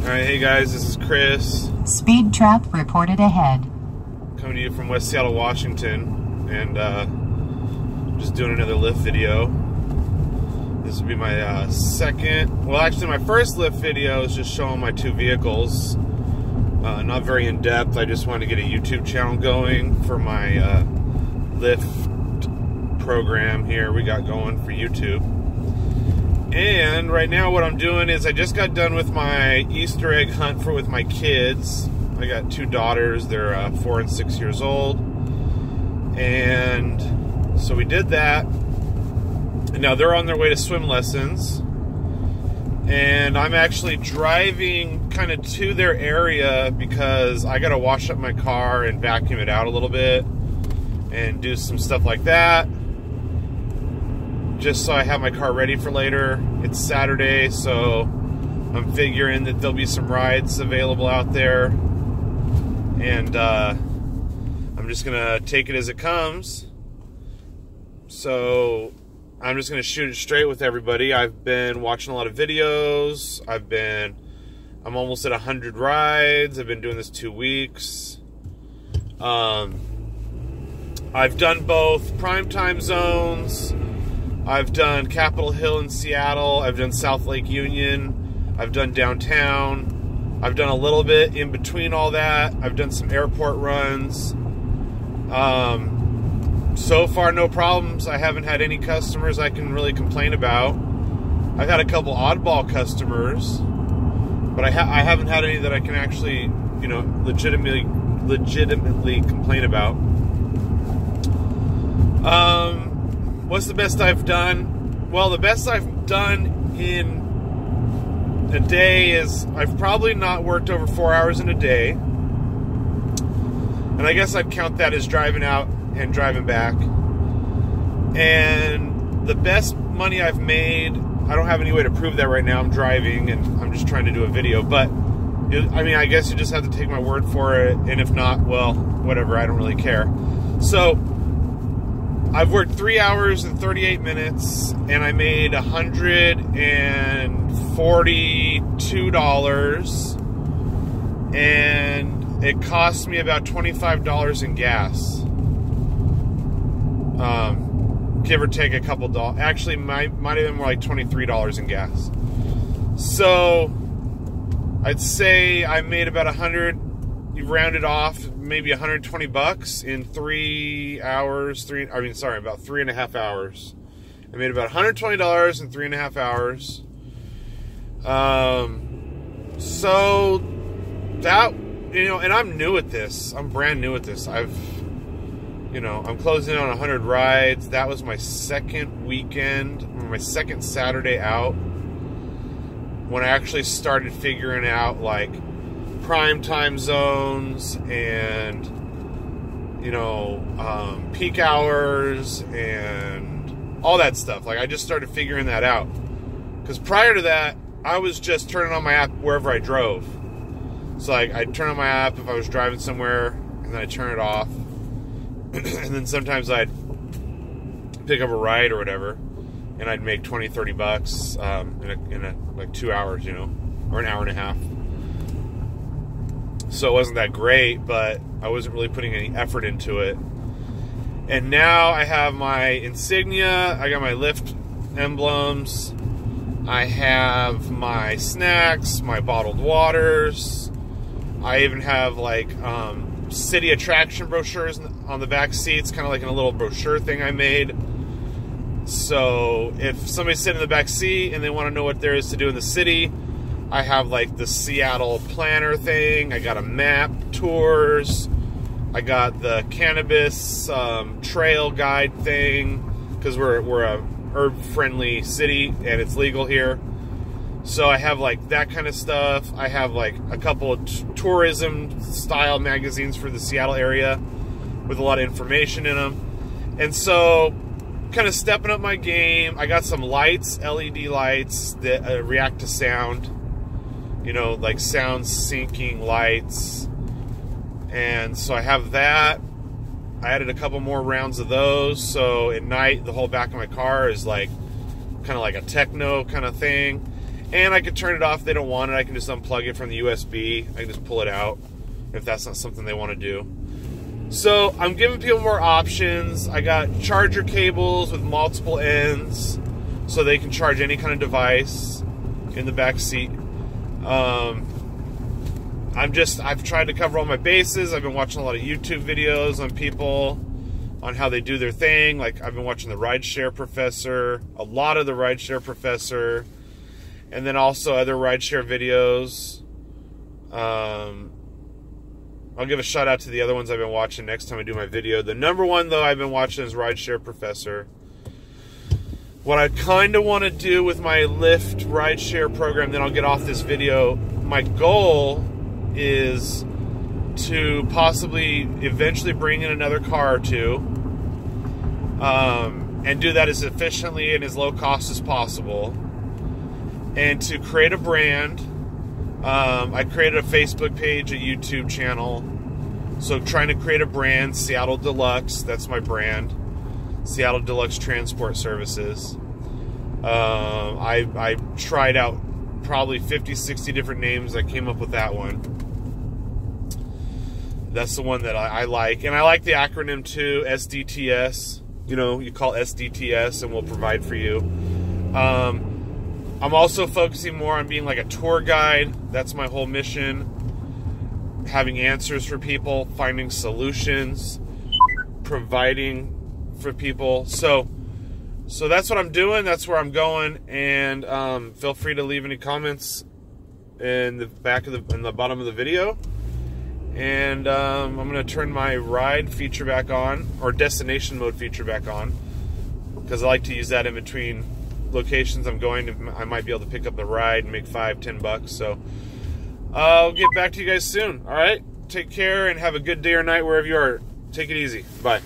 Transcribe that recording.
Alright, hey guys, this is Chris. Speed trap reported ahead. Coming to you from West Seattle, Washington, and just doing another Lyft video. This will be my second, well actually my first Lyft video is just showing my two vehicles. Not very in-depth, I just wanted to get a YouTube channel going for my Lyft program here we got going for YouTube. And right now what I'm doing is I just got done with my Easter egg hunt with my kids. I got two daughters, they're 4 and 6 years old. And so we did that. And now they're on their way to swim lessons. And I'm actually driving kind of to their area because I got to wash up my car and vacuum it out a little bit and do some stuff like that, just so I have my car ready for later. It's Saturday, so I'm figuring that there'll be some rides available out there, and I'm just gonna take it as it comes. So I'm just gonna shoot it straight with everybody. I've been watching a lot of videos. I'm almost at 100 rides. I've been doing this 2 weeks. I've done both prime time zones. I've done Capitol Hill in Seattle. I've done South Lake Union. I've done downtown. I've done a little bit in between all that. I've done some airport runs. So far, no problems. I haven't had any customers I can really complain about. I've had a couple oddball customers, but I haven't had any that I can actually, you know, legitimately complain about. What's the best I've done? Well, the best I've done in a day is I've probably not worked over 4 hours in a day. And I guess I'd count that as driving out and driving back. And the best money I've made, I don't have any way to prove that right now. I'm driving and I'm just trying to do a video. But, I mean, I guess you just have to take my word for it. And if not, well, whatever, I don't really care. So I've worked 3 hours and 38 minutes, and I made $142, and it cost me about $25 in gas. Give or take a couple dollars. Actually, might have been more like $23 in gas. So I'd say I made about 100. You've rounded off, maybe 120 bucks in 3 hours. About 3.5 hours. I made about $120 in 3.5 hours. So that, you know, and I'm new at this. I'm brand new at this. I'm closing in on 100 rides. That was my second weekend, my second Saturday out, when I actually started figuring out, like, prime time zones and, you know, peak hours and all that stuff. Like, I just started figuring that out, because prior to that I was just turning on my app wherever I drove. So, like, I'd turn on my app if I was driving somewhere, and then I'd turn it off. And then sometimes I'd pick up a ride or whatever, and I'd make 20-30 bucks in like 2 hours, you know, or an hour and a half. So it wasn't that great, but I wasn't really putting any effort into it. And now I have my insignia, I got my Lyft emblems, I have my snacks, my bottled waters, I even have, like, city attraction brochures on the back seats, kind of like in a little brochure thing I made. So if somebody's sitting in the back seat and they want to know what there is to do in the city, I have, like, the Seattle planner thing. I got a map, tours. I got the cannabis trail guide thing, because we're a herb-friendly city and it's legal here. So I have, like, that kind of stuff. I have, like, a couple of tourism-style magazines for the Seattle area with a lot of information in them. And so, kind of stepping up my game. I got some lights, LED lights that react to sound. You know, like sound syncing lights. And so I have that. I added a couple more rounds of those, so at night the whole back of my car is like kind of like a techno kind of thing. And I can turn it off if they don't want it. I can just unplug it from the USB. I can just pull it out if that's not something they want to do. So I'm giving people more options. I got charger cables with multiple ends so they can charge any kind of device in the back seat. I've tried to cover all my bases. I've been watching a lot of YouTube videos on people on how they do their thing. Like, I've been watching the Rideshare Professor, a lot of the Rideshare Professor, and then also other rideshare videos. I'll give a shout out to the other ones I've been watching next time I do my video. The number one, though, I've been watching is Rideshare Professor. What I kind of want to do with my Lyft rideshare program, then I'll get off this video. My goal is to possibly eventually bring in another car or two, and do that as efficiently and as low cost as possible, and to create a brand. I created a Facebook page, a YouTube channel, so trying to create a brand. Seattle Deluxe, that's my brand. Seattle Deluxe Transport Services. I tried out probably 50, 60 different names. I came up with that one. That's the one that I like. And I like the acronym too, SDTS. You know, you call SDTS and we'll provide for you. I'm also focusing more on being like a tour guide. That's my whole mission. Having answers for people, finding solutions, providing for people. So that's what I'm doing. That's where I'm going. And feel free to leave any comments in the bottom of the video. And I'm going to turn my ride feature back on, or destination mode feature back on, because I like to use that in between locations I'm going to. I might be able to pick up the ride and make $5-10. So I'll get back to you guys soon. All right, take care and have a good day or night wherever you are. Take it easy. Bye.